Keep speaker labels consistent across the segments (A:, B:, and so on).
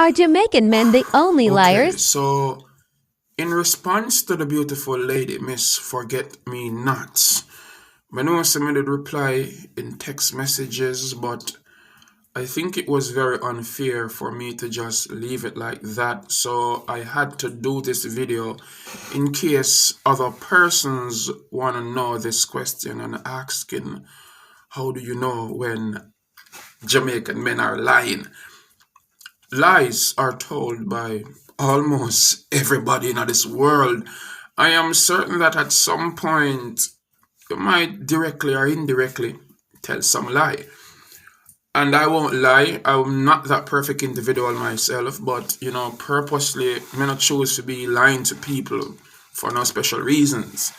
A: Are Jamaican men the only
B: Okay,
A: liars?
B: so in response to the beautiful lady, Miss Forget Me Nots, I know I did reply in text messages, but I think it was very unfair for me to just leave it like that. So I had to do this video in case other persons want to know this question and asking, how do you know when Jamaican men are lying? Lies are told by almost everybody in this world. I am certain that at some point you might directly or indirectly tell some lie. And I won't lie, I'm not that perfect individual myself, but purposely, I not choose to be lying to people for no special reasons.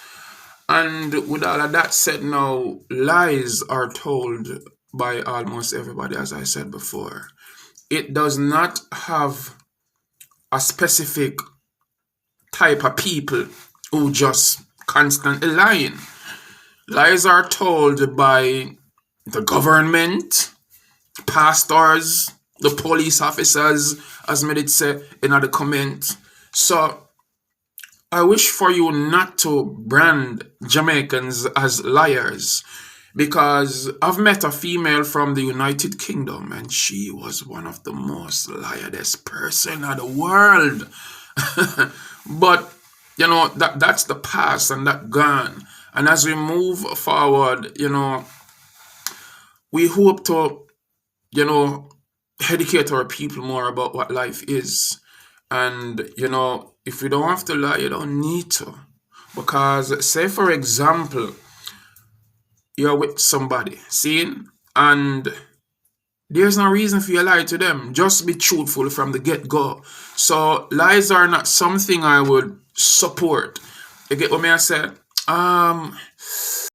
B: And with all of that said, now lies are told by almost everybody, as I said before. It does not have a specific type of people who just constantly lying. Lies are told by the government, pastors, the police officers, as me did say in the comment. So I wish for you not to brand Jamaicans as liars, because I've met a female from the United Kingdom and she was one of the most liarest person in the world. But that's the past and that gone. And as we move forward, we hope to educate our people more about what life is. And if you don't have to lie, you don't need to. Because say for example, you're with somebody, seeing, and there's no reason for you to lie to them. Just be truthful from the get-go. So lies are not something I would support. You get what me I say?